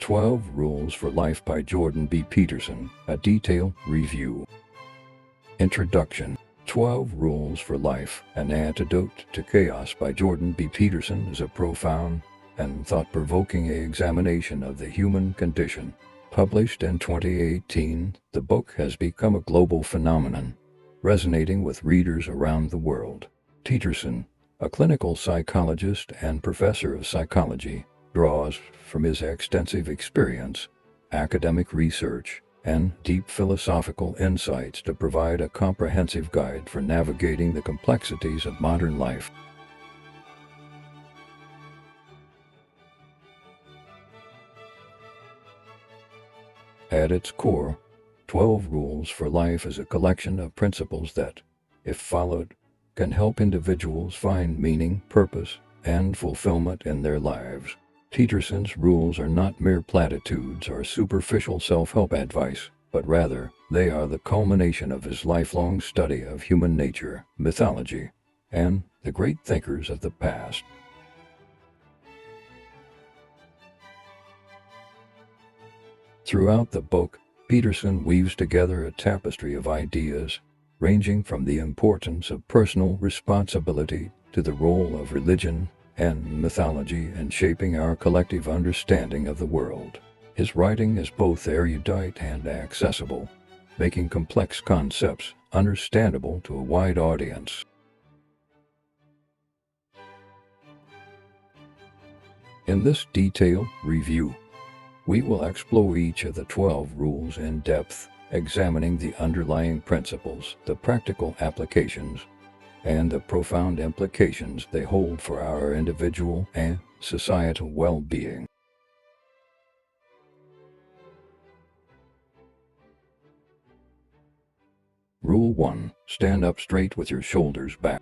12 Rules for Life by Jordan B. Peterson, a detailed review. Introduction. 12 Rules for Life, An Antidote to Chaos by Jordan B. Peterson is a profound and thought-provoking examination of the human condition. Published in 2018, the book has become a global phenomenon, resonating with readers around the world. Peterson, a clinical psychologist and professor of psychology, draws from his extensive experience, academic research, and deep philosophical insights to provide a comprehensive guide for navigating the complexities of modern life. At its core, 12 Rules for Life is a collection of principles that, if followed, can help individuals find meaning, purpose, and fulfillment in their lives. Peterson's rules are not mere platitudes or superficial self-help advice, but rather, they are the culmination of his lifelong study of human nature, mythology, and the great thinkers of the past. Throughout the book, Peterson weaves together a tapestry of ideas, ranging from the importance of personal responsibility to the role of religion and mythology in shaping our collective understanding of the world. His writing is both erudite and accessible, making complex concepts understandable to a wide audience. In this detailed review, we will explore each of the 12 rules in depth, examining the underlying principles, the practical applications, and the profound implications they hold for our individual and societal well-being. Rule 1. Stand up straight with your shoulders back.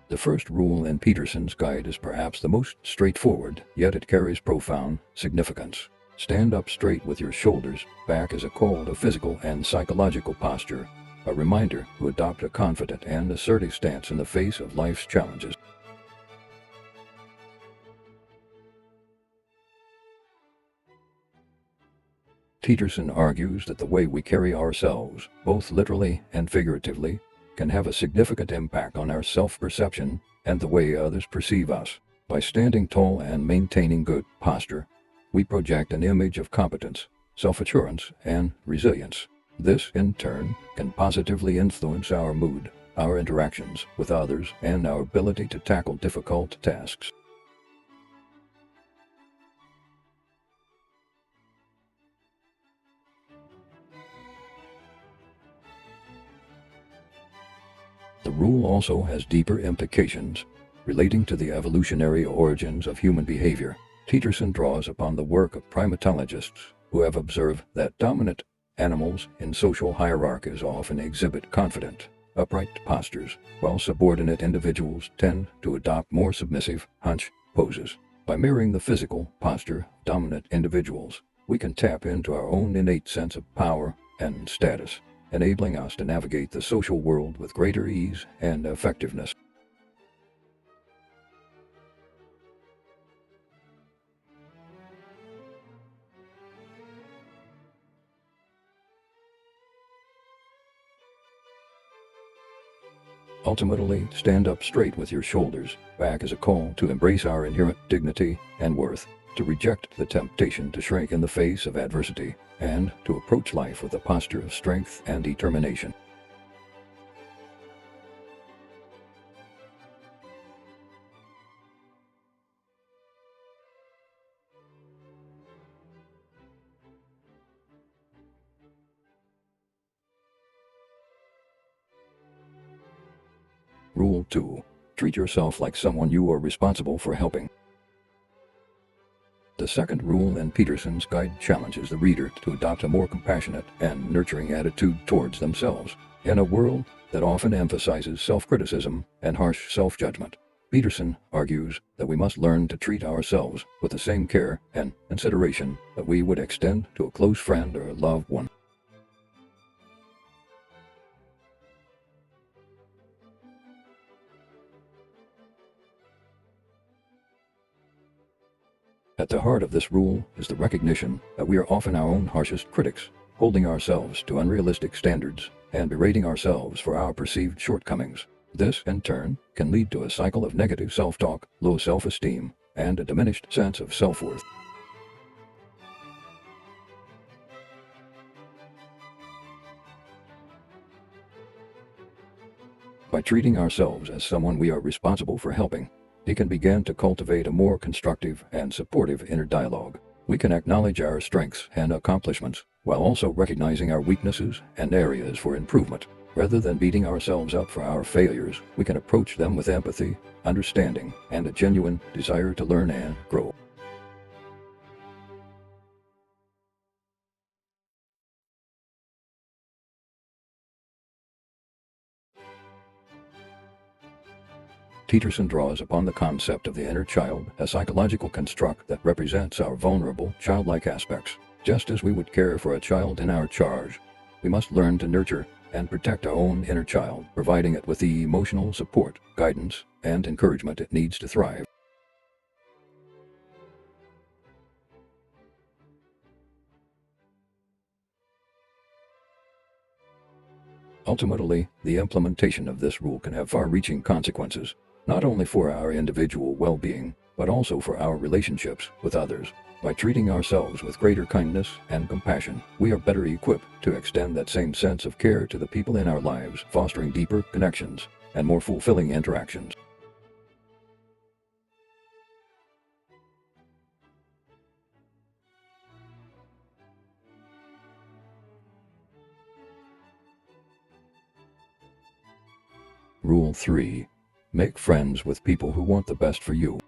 The first rule in Peterson's guide is perhaps the most straightforward, yet it carries profound significance. Stand up straight with your shoulders back is a call to physical and psychological posture, a reminder to adopt a confident and assertive stance in the face of life's challenges. Peterson argues that the way we carry ourselves, both literally and figuratively, can have a significant impact on our self-perception and the way others perceive us. By standing tall and maintaining good posture, we project an image of competence, self-assurance, and resilience. This, in turn, can positively influence our mood, our interactions with others, and our ability to tackle difficult tasks. The rule also has deeper implications relating to the evolutionary origins of human behavior. Peterson draws upon the work of primatologists who have observed that dominant animals in social hierarchies often exhibit confident, upright postures, while subordinate individuals tend to adopt more submissive, hunch poses. By mirroring the physical posture of dominant individuals, we can tap into our own innate sense of power and status, enabling us to navigate the social world with greater ease and effectiveness. Ultimately, stand up straight with your shoulders back is a call to embrace our inherent dignity and worth, to reject the temptation to shrink in the face of adversity, and to approach life with a posture of strength and determination. Rule 2. Treat yourself like someone you are responsible for helping. The second rule in Peterson's guide challenges the reader to adopt a more compassionate and nurturing attitude towards themselves. In a world that often emphasizes self-criticism and harsh self-judgment, Peterson argues that we must learn to treat ourselves with the same care and consideration that we would extend to a close friend or loved one. At the heart of this rule is the recognition that we are often our own harshest critics, holding ourselves to unrealistic standards and berating ourselves for our perceived shortcomings. This, in turn, can lead to a cycle of negative self-talk, low self-esteem, and a diminished sense of self-worth. By treating ourselves as someone we are responsible for helping, we can begin to cultivate a more constructive and supportive inner dialogue. We can acknowledge our strengths and accomplishments while also recognizing our weaknesses and areas for improvement. Rather than beating ourselves up for our failures, we can approach them with empathy, understanding, and a genuine desire to learn and grow. Peterson draws upon the concept of the inner child, a psychological construct that represents our vulnerable, childlike aspects. Just as we would care for a child in our charge, we must learn to nurture and protect our own inner child, providing it with the emotional support, guidance, and encouragement it needs to thrive. Ultimately, the implementation of this rule can have far-reaching consequences, not only for our individual well-being, but also for our relationships with others. By treating ourselves with greater kindness and compassion, we are better equipped to extend that same sense of care to the people in our lives, fostering deeper connections and more fulfilling interactions. Rule 3. Make friends with people who want the best for you.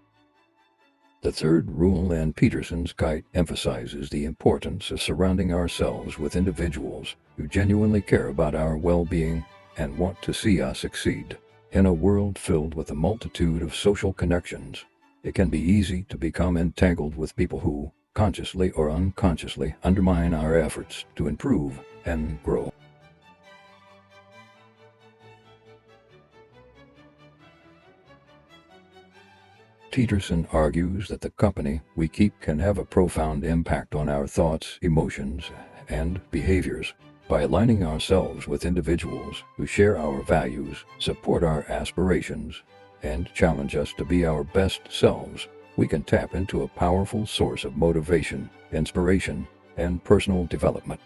The third rule in Peterson's guide emphasizes the importance of surrounding ourselves with individuals who genuinely care about our well-being and want to see us succeed. In a world filled with a multitude of social connections, it can be easy to become entangled with people who, consciously or unconsciously, undermine our efforts to improve and grow. Peterson argues that the company we keep can have a profound impact on our thoughts, emotions, and behaviors. By aligning ourselves with individuals who share our values, support our aspirations, and challenge us to be our best selves, we can tap into a powerful source of motivation, inspiration, and personal development.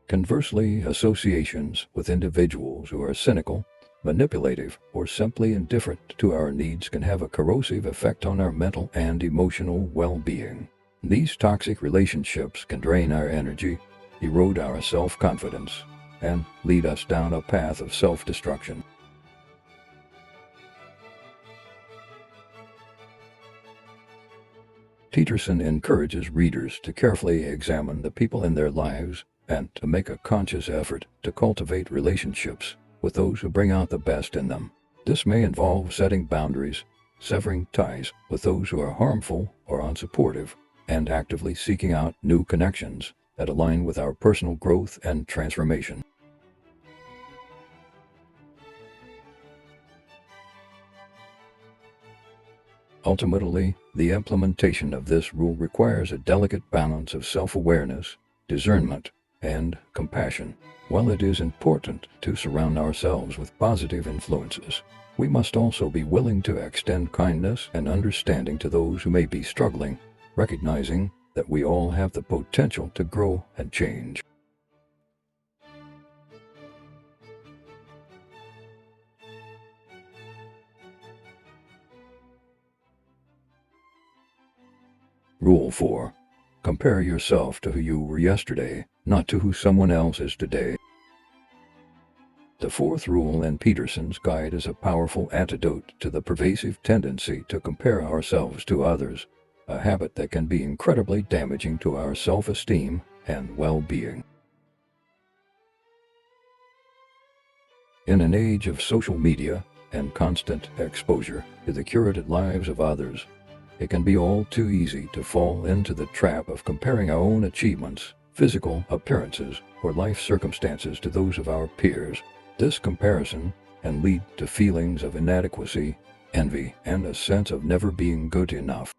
Conversely, associations with individuals who are cynical, manipulative, or simply indifferent to our needs can have a corrosive effect on our mental and emotional well-being. These toxic relationships can drain our energy, erode our self-confidence, and lead us down a path of self-destruction. Peterson encourages readers to carefully examine the people in their lives and to make a conscious effort to cultivate relationships with those who bring out the best in them. This may involve setting boundaries, severing ties with those who are harmful or unsupportive, and actively seeking out new connections that align with our personal growth and transformation. Ultimately, the implementation of this rule requires a delicate balance of self-awareness, discernment, and compassion. While it is important to surround ourselves with positive influences, we must also be willing to extend kindness and understanding to those who may be struggling, recognizing that we all have the potential to grow and change. Rule 4. Compare yourself to who you were yesterday, not to who someone else is today. The fourth rule in Peterson's guide is a powerful antidote to the pervasive tendency to compare ourselves to others, a habit that can be incredibly damaging to our self-esteem and well-being. In an age of social media and constant exposure to the curated lives of others, it can be all too easy to fall into the trap of comparing our own achievements, physical appearances, or life circumstances to those of our peers. This comparison and lead to feelings of inadequacy, envy, and a sense of never being good enough.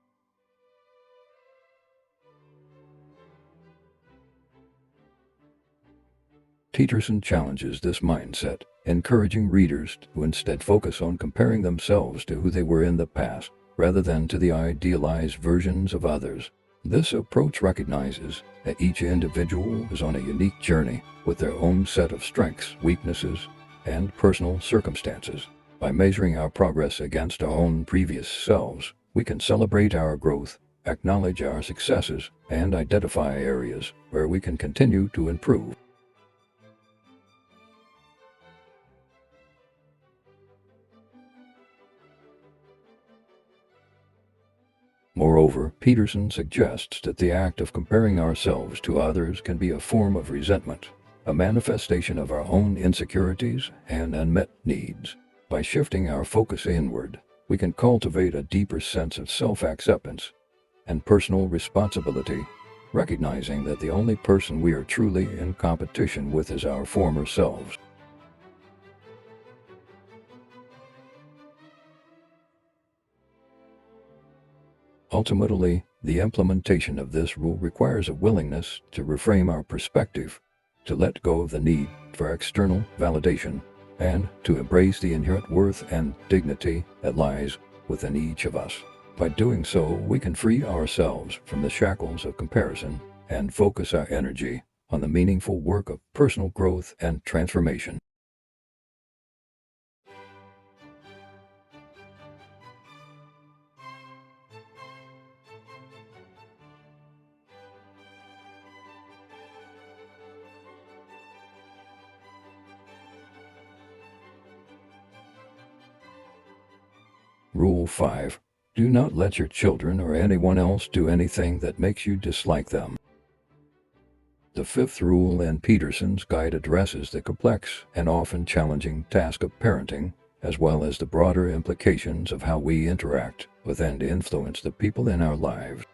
Peterson challenges this mindset, encouraging readers to instead focus on comparing themselves to who they were in the past, rather than to the idealized versions of others. This approach recognizes that each individual is on a unique journey with their own set of strengths, weaknesses, and personal circumstances. By measuring our progress against our own previous selves, we can celebrate our growth, acknowledge our successes, and identify areas where we can continue to improve. Moreover, Peterson suggests that the act of comparing ourselves to others can be a form of resentment, a manifestation of our own insecurities and unmet needs. By shifting our focus inward, we can cultivate a deeper sense of self-acceptance and personal responsibility, recognizing that the only person we are truly in competition with is our former selves. Ultimately, the implementation of this rule requires a willingness to reframe our perspective, to let go of the need for external validation, and to embrace the inherent worth and dignity that lies within each of us. By doing so, we can free ourselves from the shackles of comparison and focus our energy on the meaningful work of personal growth and transformation. Rule 5. Do not let your children or anyone else do anything that makes you dislike them. The fifth rule in Peterson's guide addresses the complex and often challenging task of parenting, as well as the broader implications of how we interact with and influence the people in our lives.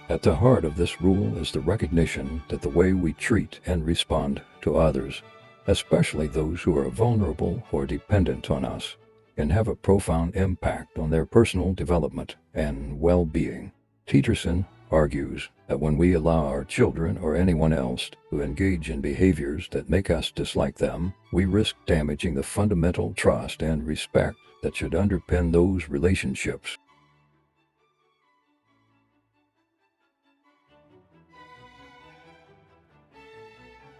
At the heart of this rule is the recognition that the way we treat and respond to others, especially those who are vulnerable or dependent on us, can have a profound impact on their personal development and well-being. Peterson argues that when we allow our children or anyone else to engage in behaviors that make us dislike them, we risk damaging the fundamental trust and respect that should underpin those relationships.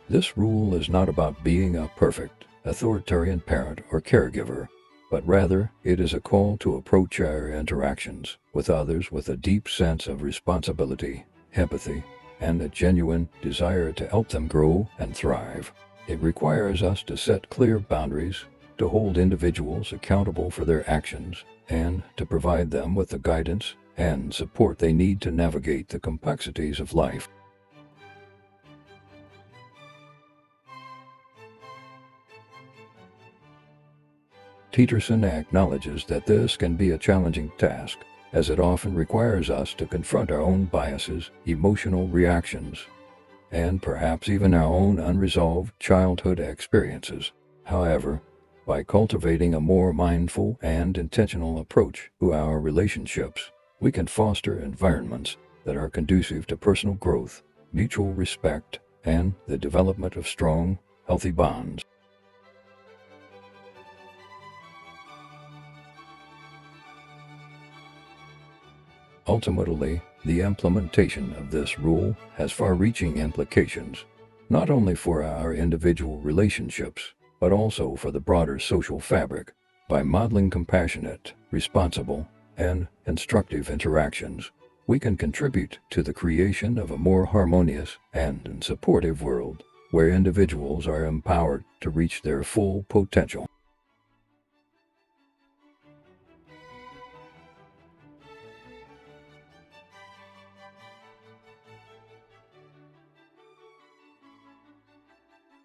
This rule is not about being a perfect, authoritarian parent or caregiver, but rather it is a call to approach our interactions with others with a deep sense of responsibility, empathy, and a genuine desire to help them grow and thrive. It requires us to set clear boundaries, to hold individuals accountable for their actions, and to provide them with the guidance and support they need to navigate the complexities of life. Peterson acknowledges that this can be a challenging task, as it often requires us to confront our own biases, emotional reactions, and perhaps even our own unresolved childhood experiences. However, by cultivating a more mindful and intentional approach to our relationships, we can foster environments that are conducive to personal growth, mutual respect, and the development of strong, healthy bonds. Ultimately, the implementation of this rule has far-reaching implications, not only for our individual relationships, but also for the broader social fabric. By modeling compassionate, responsible, and instructive interactions, we can contribute to the creation of a more harmonious and supportive world, where individuals are empowered to reach their full potential.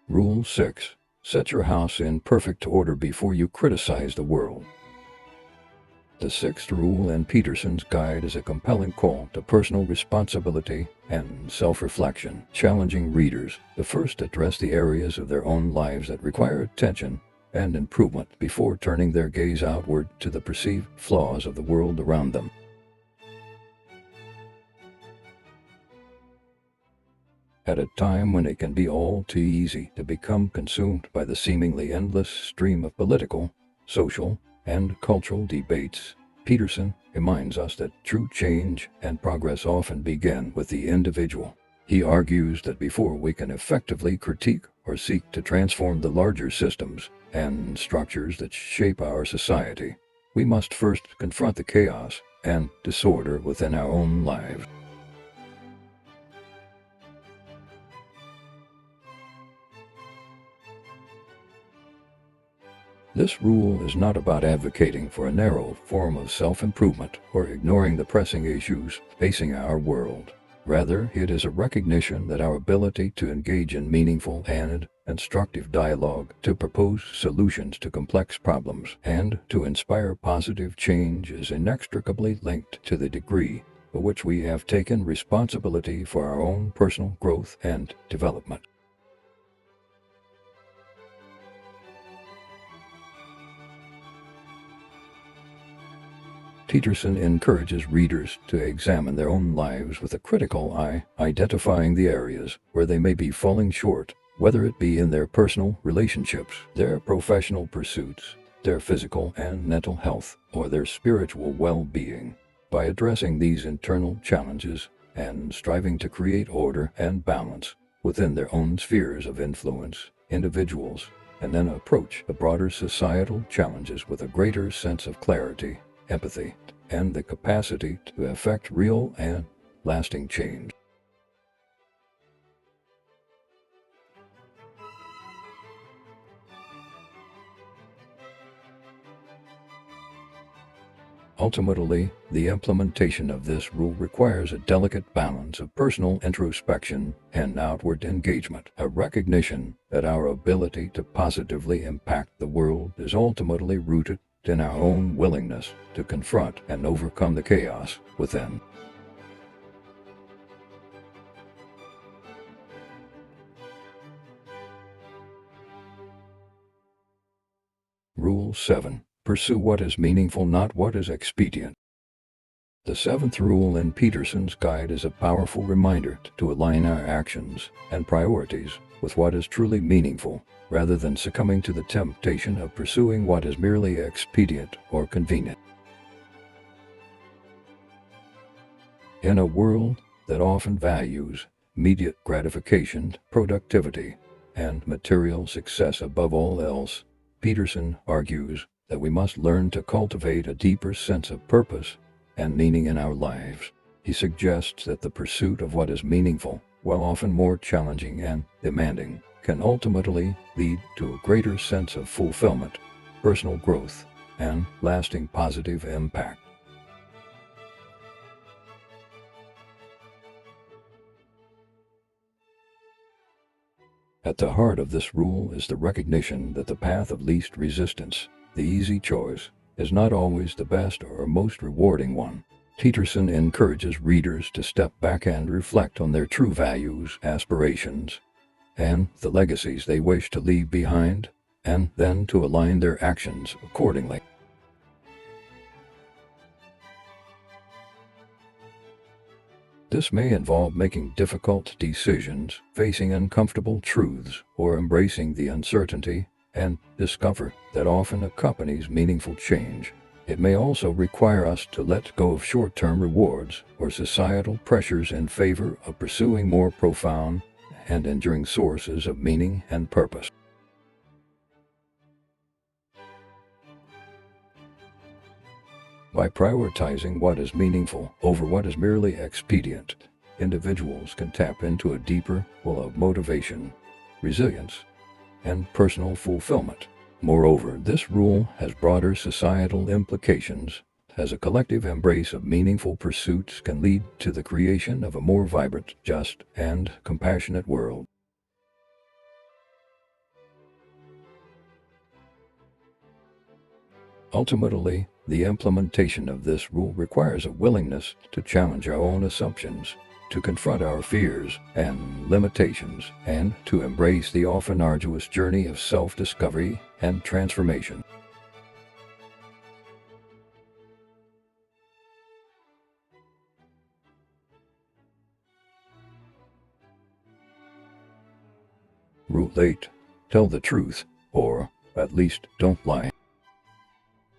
Rule 6. Set your house in perfect order before you criticize the world. The sixth rule in Peterson's guide is a compelling call to personal responsibility and self-reflection, challenging readers to first address the areas of their own lives that require attention and improvement before turning their gaze outward to the perceived flaws of the world around them. At a time when it can be all too easy to become consumed by the seemingly endless stream of political, social, and cultural debates, Peterson reminds us that true change and progress often begin with the individual. He argues that before we can effectively critique or seek to transform the larger systems and structures that shape our society, we must first confront the chaos and disorder within our own lives. This rule is not about advocating for a narrow form of self-improvement or ignoring the pressing issues facing our world. Rather, it is a recognition that our ability to engage in meaningful and instructive dialogue, to propose solutions to complex problems, and to inspire positive change is inextricably linked to the degree to which we have taken responsibility for our own personal growth and development. Peterson encourages readers to examine their own lives with a critical eye, identifying the areas where they may be falling short, whether it be in their personal relationships, their professional pursuits, their physical and mental health, or their spiritual well-being. By addressing these internal challenges and striving to create order and balance within their own spheres of influence, individuals and then approach the broader societal challenges with a greater sense of clarity, empathy, and the capacity to effect real and lasting change. Ultimately, the implementation of this rule requires a delicate balance of personal introspection and outward engagement, a recognition that our ability to positively impact the world is ultimately rooted in our own willingness to confront and overcome the chaos within. Rule 7. Pursue what is meaningful, not what is expedient. The seventh rule in Peterson's guide is a powerful reminder to align our actions and priorities with what is truly meaningful, rather than succumbing to the temptation of pursuing what is merely expedient or convenient. In a world that often values immediate gratification, productivity, and material success above all else, Peterson argues that we must learn to cultivate a deeper sense of purpose and meaning in our lives. He suggests that the pursuit of what is meaningful, while often more challenging and demanding, can ultimately lead to a greater sense of fulfillment, personal growth, and lasting positive impact. At the heart of this rule is the recognition that the path of least resistance, the easy choice, is not always the best or most rewarding one. Peterson encourages readers to step back and reflect on their true values, aspirations, and the legacies they wish to leave behind, and then to align their actions accordingly. This may involve making difficult decisions, facing uncomfortable truths, or embracing the uncertainty and discomfort that often accompanies meaningful change. It may also require us to let go of short-term rewards or societal pressures in favor of pursuing more profound and enduring sources of meaning and purpose. By prioritizing what is meaningful over what is merely expedient, individuals can tap into a deeper well of motivation, resilience, and personal fulfillment. Moreover, this rule has broader societal implications, as a collective embrace of meaningful pursuits can lead to the creation of a more vibrant, just, and compassionate world. Ultimately, the implementation of this rule requires a willingness to challenge our own assumptions, to confront our fears and limitations, and to embrace the often arduous journey of self-discovery and transformation. Rule 8. Tell the truth, or at least don't lie.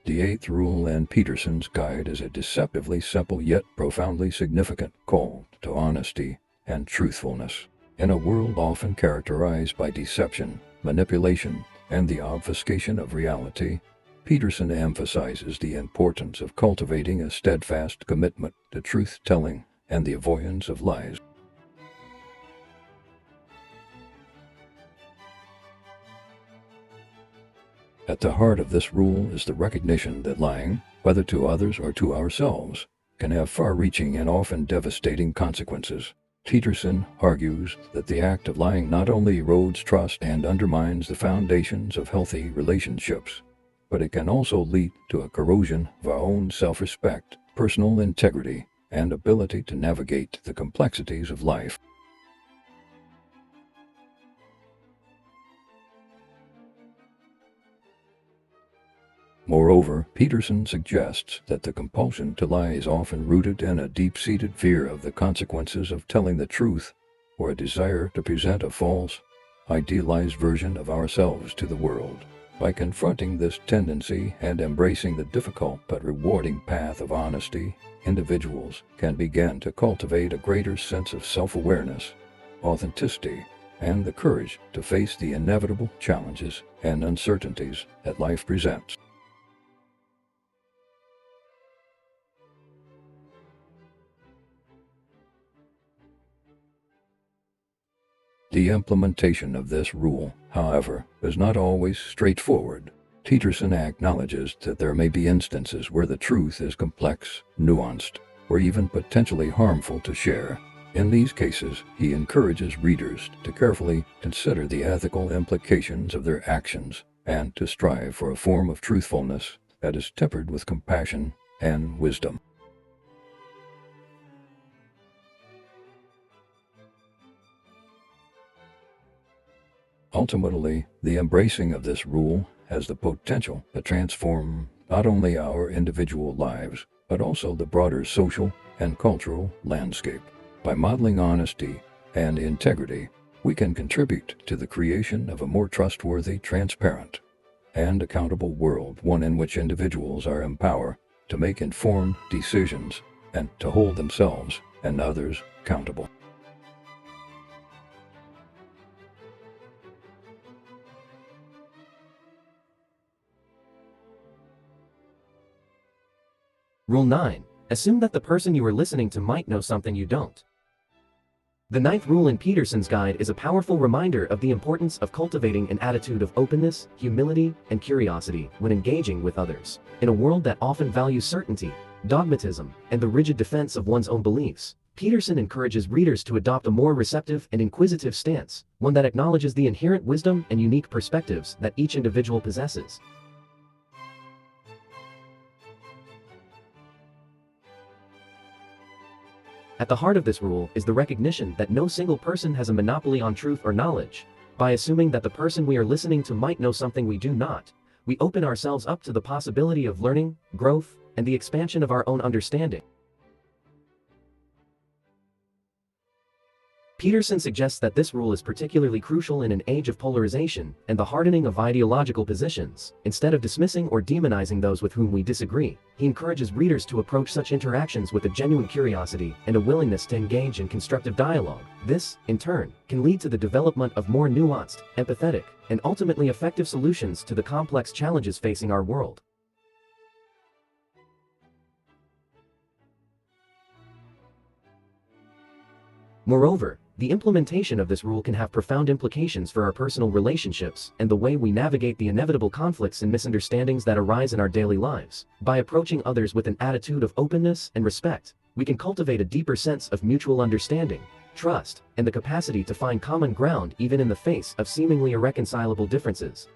The eighth rule in Peterson's guide is a deceptively simple yet profoundly significant call to honesty and truthfulness. In a world often characterized by deception, manipulation, and the obfuscation of reality, Peterson emphasizes the importance of cultivating a steadfast commitment to truth-telling and the avoidance of lies. At the heart of this rule is the recognition that lying, whether to others or to ourselves, can have far-reaching and often devastating consequences. Peterson argues that the act of lying not only erodes trust and undermines the foundations of healthy relationships, but it can also lead to a corrosion of our own self-respect, personal integrity, and ability to navigate the complexities of life. Moreover, Peterson suggests that the compulsion to lie is often rooted in a deep-seated fear of the consequences of telling the truth, or a desire to present a false, idealized version of ourselves to the world. By confronting this tendency and embracing the difficult but rewarding path of honesty, individuals can begin to cultivate a greater sense of self-awareness, authenticity, and the courage to face the inevitable challenges and uncertainties that life presents. The implementation of this rule, however, is not always straightforward. Peterson acknowledges that there may be instances where the truth is complex, nuanced, or even potentially harmful to share. In these cases, he encourages readers to carefully consider the ethical implications of their actions and to strive for a form of truthfulness that is tempered with compassion and wisdom. Ultimately, the embracing of this rule has the potential to transform not only our individual lives, but also the broader social and cultural landscape. By modeling honesty and integrity, we can contribute to the creation of a more trustworthy, transparent, and accountable world, one in which individuals are empowered to make informed decisions and to hold themselves and others accountable. Rule 9. Assume that the person you are listening to might know something you don't. The ninth rule in Peterson's guide is a powerful reminder of the importance of cultivating an attitude of openness, humility, and curiosity when engaging with others. In a world that often values certainty, dogmatism, and the rigid defense of one's own beliefs, Peterson encourages readers to adopt a more receptive and inquisitive stance, one that acknowledges the inherent wisdom and unique perspectives that each individual possesses. At the heart of this rule is the recognition that no single person has a monopoly on truth or knowledge. By assuming that the person we are listening to might know something we do not, we open ourselves up to the possibility of learning, growth, and the expansion of our own understanding. Peterson suggests that this rule is particularly crucial in an age of polarization and the hardening of ideological positions. Instead of dismissing or demonizing those with whom we disagree, he encourages readers to approach such interactions with a genuine curiosity and a willingness to engage in constructive dialogue. This, in turn, can lead to the development of more nuanced, empathetic, and ultimately effective solutions to the complex challenges facing our world. Moreover, the implementation of this rule can have profound implications for our personal relationships and the way we navigate the inevitable conflicts and misunderstandings that arise in our daily lives. By approaching others with an attitude of openness and respect, we can cultivate a deeper sense of mutual understanding, trust, and the capacity to find common ground even in the face of seemingly irreconcilable differences.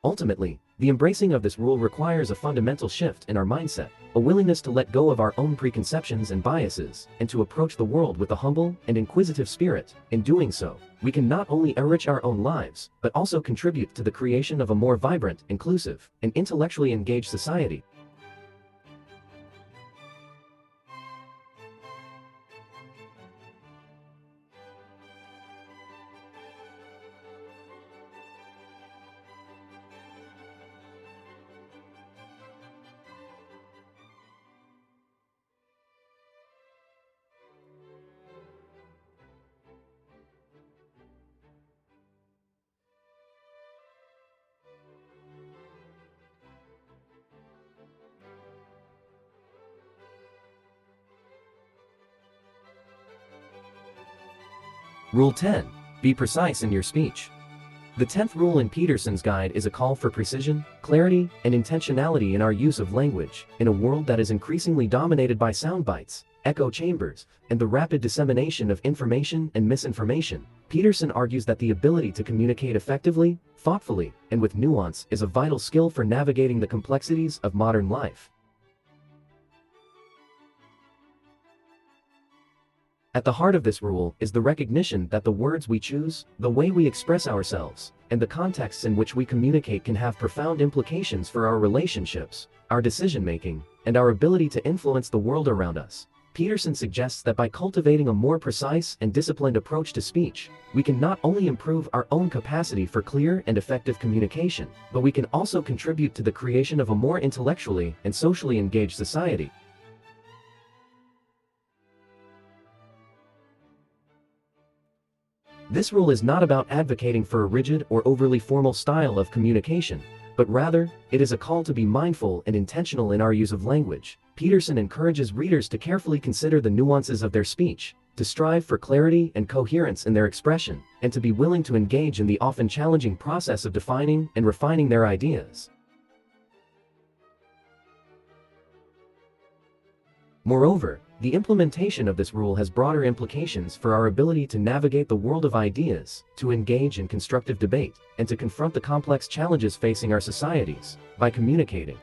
Ultimately, the embracing of this rule requires a fundamental shift in our mindset, a willingness to let go of our own preconceptions and biases, and to approach the world with a humble and inquisitive spirit. In doing so, we can not only enrich our own lives, but also contribute to the creation of a more vibrant, inclusive, and intellectually engaged society. Rule 10. Be precise in your speech. The 10th rule in Peterson's guide is a call for precision, clarity, and intentionality in our use of language. In a world that is increasingly dominated by sound bites, echo chambers, and the rapid dissemination of information and misinformation, Peterson argues that the ability to communicate effectively, thoughtfully, and with nuance is a vital skill for navigating the complexities of modern life. At the heart of this rule is the recognition that the words we choose, the way we express ourselves, and the contexts in which we communicate can have profound implications for our relationships, our decision-making, and our ability to influence the world around us. Peterson suggests that by cultivating a more precise and disciplined approach to speech, we can not only improve our own capacity for clear and effective communication, but we can also contribute to the creation of a more intellectually and socially engaged society. This rule is not about advocating for a rigid or overly formal style of communication, but rather, it is a call to be mindful and intentional in our use of language. Peterson encourages readers to carefully consider the nuances of their speech, to strive for clarity and coherence in their expression, and to be willing to engage in the often challenging process of defining and refining their ideas. Moreover, the implementation of this rule has broader implications for our ability to navigate the world of ideas, to engage in constructive debate, and to confront the complex challenges facing our societies. By communicating